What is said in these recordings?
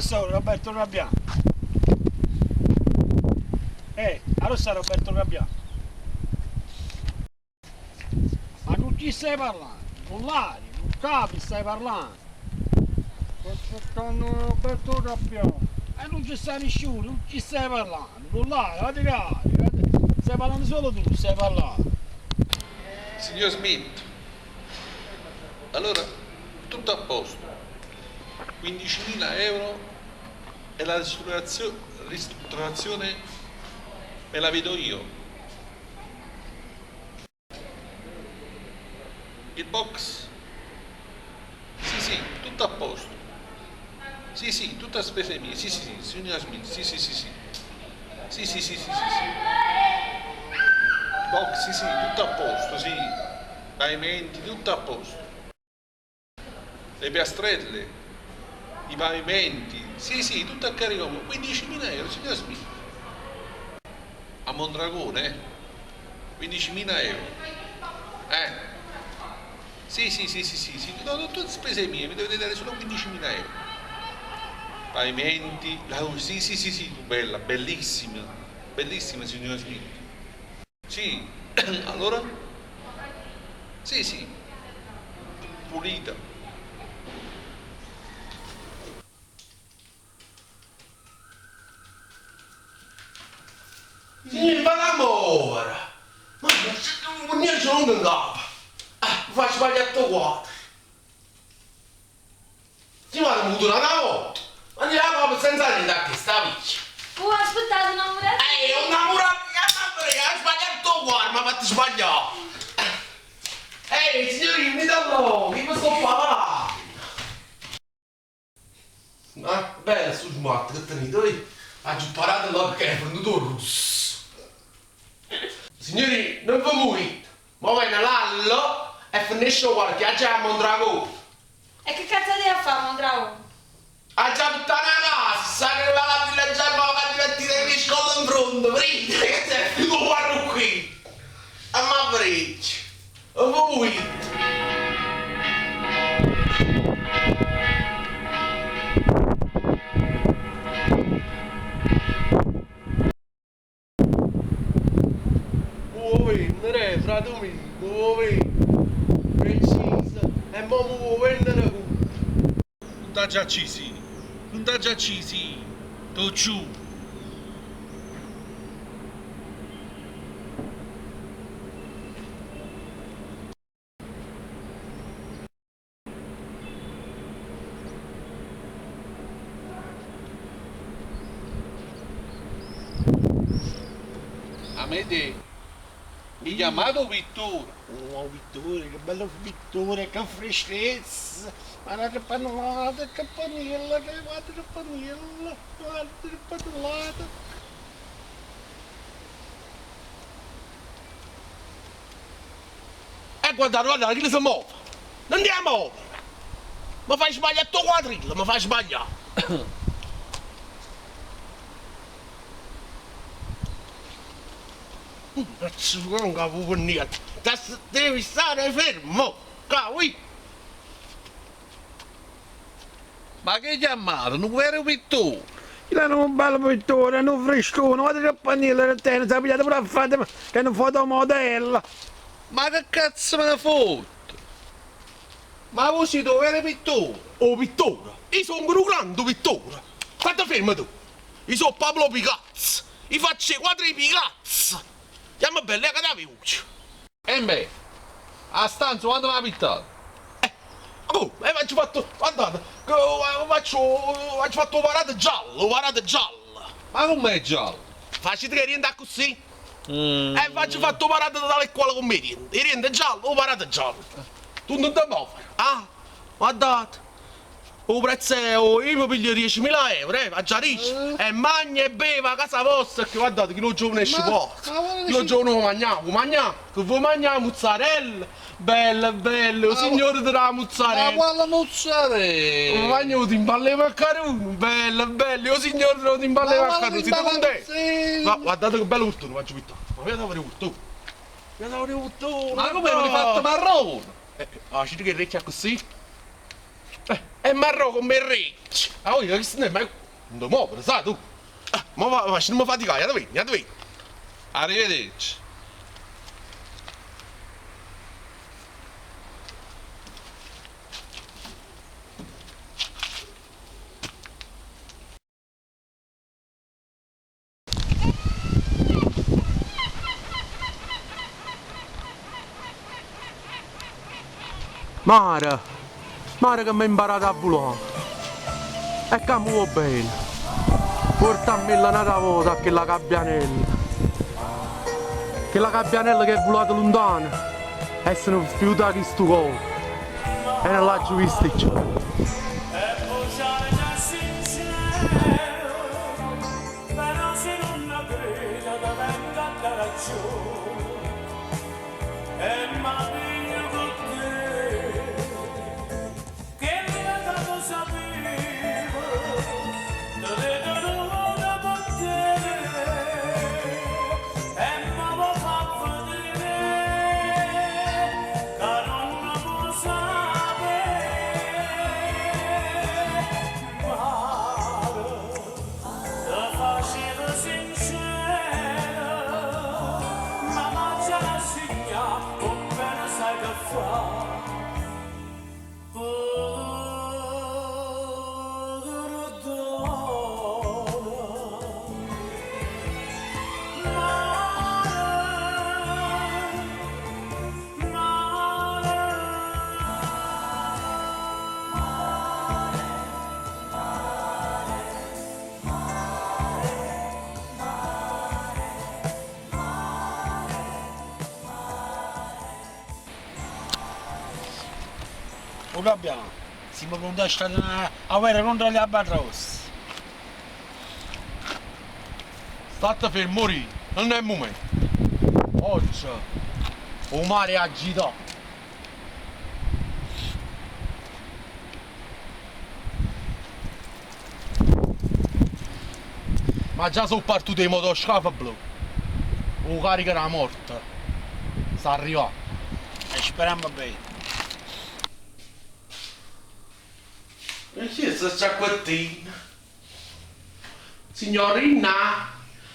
sta Roberto Rabbiano? Allora sta Roberto Rabbiano. Ma non ci stai parlando? Con l'ari, non capi stai parlando. Sto cercando Roberto Rabbiano. E non ci sta nessuno, non ci stai parlando. Con l'ari, stai parlando solo tu, stai parlando. Signor Smith, allora tutto a posto. 15.000 euro e la ristrutturazione me la vedo io. Il box? Sì, tutto a posto. Sì, tutte a spese mie. Sì, signor Smith, sì. Sì. Box, sì, tutto a posto, sì. Pavimenti, tutto a posto. Le piastrelle, i pavimenti, sì, tutto a carico. 15.000 euro, signor Smith. A Mondragone, 15.000 euro. Sì. No, tutte spese mie, mi dovete dare solo 15.000 euro. Pavimenti, la luce, sì, bella, bellissima, signor Smith. Sì, allora? Sì, pulita. Sì, ma l'amore! Ma non è solo un capo! Faccio sbagliare quattro! Sì, ma non una volta! Ma andiamo proprio senza niente a che sta vicino! Oh, aspettate, un amoretto! Un amorato che ha sbagliato quattro, mi ha fatto sbagliare! Signori, mi danno! Che mi sto parlando? Bella, su smart, che tenete voi? Faccio parare là che è venuto russo! Signori, non vi muovete! Ma vai nell'allo e finisce qualche già a Mondragone! E che cazzo devi fare, Mondragone? Ha già buttato una casa, sa che va la villaggia ma va a diventare le scuole in fronte, vedete? Che sei finito guarda qui! A ma breccia! E voi? Vendere, frate mio, devo vendere, precisa, e mo mi vuoi vendere pure. Non t'ha già accisi, t'ho giù. Amede, mi chiamato Vittorio. Oh, Vittorio, che bello Vittorio, che freschezza! Guarda che pannellata, che panella, guarda che panella, guarda che pannellata! Guarda, che si muove! Non andiamo a muovere! Mi fai sbagliare tuo quadrillo, mi fai sbagliare! Non capo per niente! Devi stare fermo! Capi? Ma che chiamato? Non vero Vittorio? Il è un bello pittore, un frescone, guarda che pannello del tennis, ha pigliato pure a fare che è un fotomodella. Ma che cazzo me ne fotte? Ma voi siete vero Vittorio? Oh, Vittorio! Io sono un grande Vittorio! State fermo tu! Io sono Pablo Picazzo! Io faccio i quadri Picazzo! Chiama bella che da voce! E me? A stanza quando mi ha pittato? Faccio fatto, guardate, faccio fatto parate giallo, Ma com'è giallo? Facci che rientra così? Faccio fatto parate dalle scuole con me rientra giallo, parate giallo. Tu non ti muovi, guardate. Il prezzo è, io mi piglio 10.000 euro, a Giarisci, e magna e beva a casa vostra, che guardate che lo giovane esce fuori. Lo giovane mangiamo, che voi mangiamo mozzarella, bello, signore della mozzarella. Ma quale mozzarella? Magno ti imballe maccaroni, bello, io signore te lo imballe maccaroni, siete contenti? Ma guardate che bello urtone, faccio pittare, ma vedete avere urtone, Ma come l'hai fatto marrone? ci che recchia così? E marrò con me recci. Ah, io che se ne ma non ti muovere, sai tu? Ma va, non mi faticare, vedi. Arrivederci. Mare che mi ha imparato a volare. E che mi vuoi bene. Portammi un'altra volta a quella gabbianella. Quella gabbianella che è volata lontano. E se ne fiuta di sto cuore. E non l'ha più vista più. Ora abbiamo, siamo pronti a stare a guerra contro gli albatrossi. State fermo, Ri, non è il momento. Oggi il mare è agitato. Ma già sono partiti i motoscafi blu. O carica era morta. Sta arrivando. E speriamo bene. E chi è sta sciacquettina? Signorina,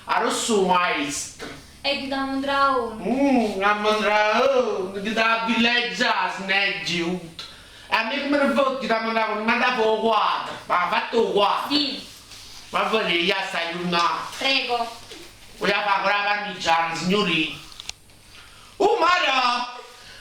a rosso maestro. E ti dà un dragone. A mandraone, che da villeggia sneggiuto. E a me che me ne fotti da mandraone, ma da poco quadro. Ma ha fatto un quadro. Sì, Ma voi già stai lunata. prego. Vogliamo fare con la parmigiana, signorina.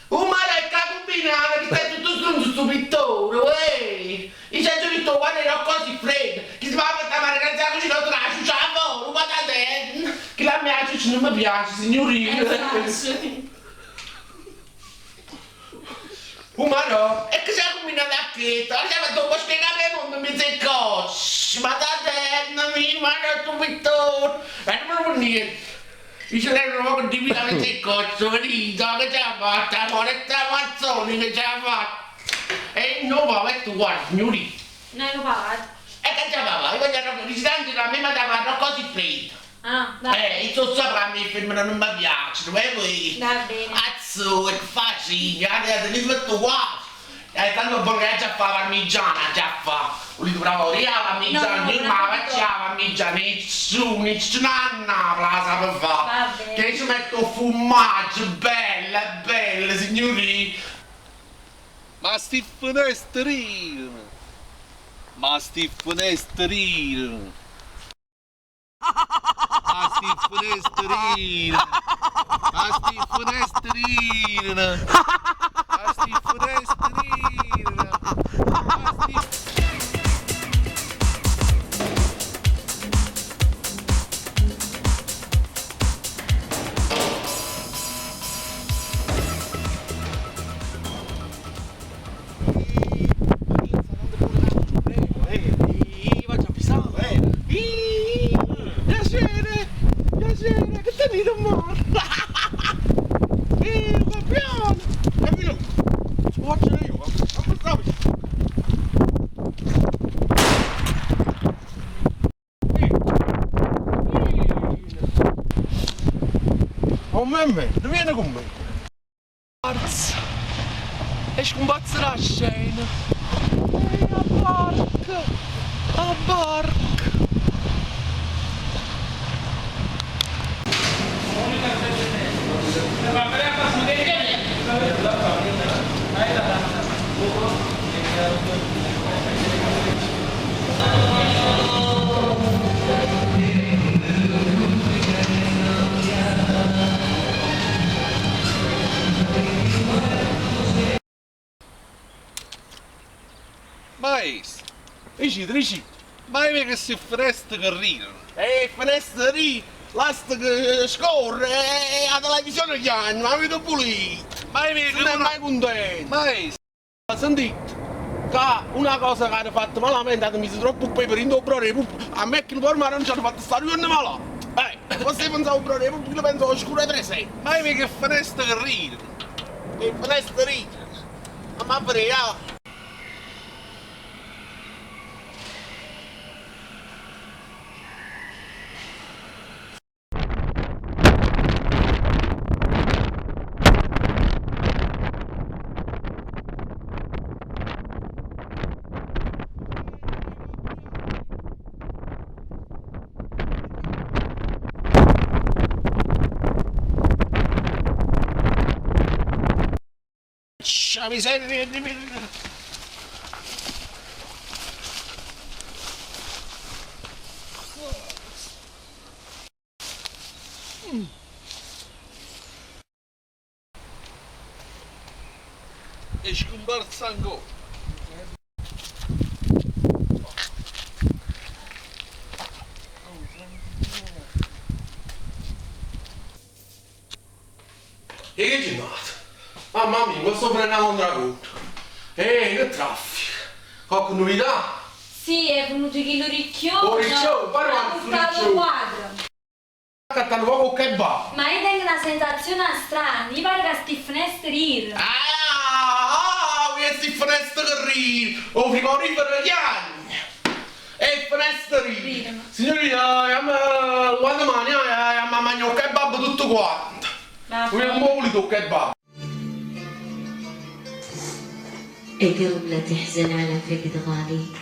Mara è capubinata, che stai tutto stronzo sto pittore, uè! Io sento pittore quando ero così freddo, che si va a fare male che la cucina tra la ciuccia a volo, guarda te, che la mia ciuccia non mi piace, signorina. Mara, è che sei combinata a chetta, allora dopo spiegare non mi sei cosci, ma da te, non mi manda tu pittore, e non me lo niente. Io ce l'ho proprio divinamente il cozzo, venito, che ce l'ha fatta, amore, mazzoni che ce l'ha fatta. E non va, e tu guarda, signori. Non hai pagato. E che ce l'ha fatta? Io voglio risistente, a me mi ha dato così freddo. Ah, va bene. Io so sopra a me, per me non mi piace, dove vuoi? Va bene. Azzo, è facile, adesso ti metto qua. E tanto buono che già fa la parmigiana, già fa. Lui dovrà ora la parmigiana, No, io no, ma no, faccio la parmigiana, nessuno la sa Va fare. bene. Che ci metto formaggio, belle, signori. Ma sti finestrino! Ma sti finestrino! Ma sti finestrino! Ma sti finestrino! Ma sti finestrino! Ma sti... Faccio avvisare, piacere, che te ne domani? Campione! Capito? Ci faccio io, ma stavo. Oh mamma, vieni con me. Forza! E scombazzerà la scena! Maestro, Dici. ma è che si fresta che ridono. Finestra lì, l'asta che scorre, la televisione gli anni, ma vedo pulito. Ma è che Non è mai contento. Maestro, Sentite, che una cosa che hanno fatto malamente, hanno messo troppo pepe in dobrore, a me che non mi ci hanno fatto stare io malato. Você pensava o problema, porque eu penso escuro é 300. ma è che finestra che ridono. E finestra lì, ma brega. Scia miseria di me. E scomparsa ancora. E che giornata? Mamma mia, questo freno un tramonto. Che traffico. Qualche novità? Sì, è venuto Chilo Ricchione. Oh, Riccione, guarda ha quanto portato Riccione. quadro. Cattano poco che va. Ma io tengo una sensazione strana, io pare che sti finestre ir. Questi finestre che ridi. O frigorifero gli anni. E finestre ridi. Ridono. Signorina, quando mani, ma mangio un kebab tutto quanto. Vogliamo un po' volito un kebab. قلب لا تحزن على فقد غاليك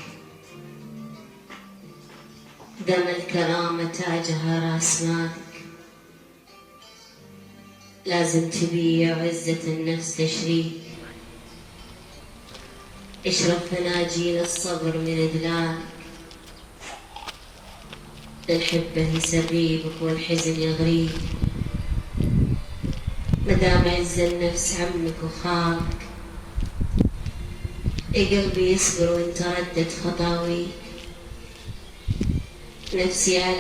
دام الكرامة تاجها راس مالك لازم تبيع عزة النفس تشريك اشرب فناجيل الصبر من إدلالك الحبة يسريبك والحزن يغريك مدام عز النفس عمك وخالك قلبي يصبر وانت ردت خطاويك نفسي على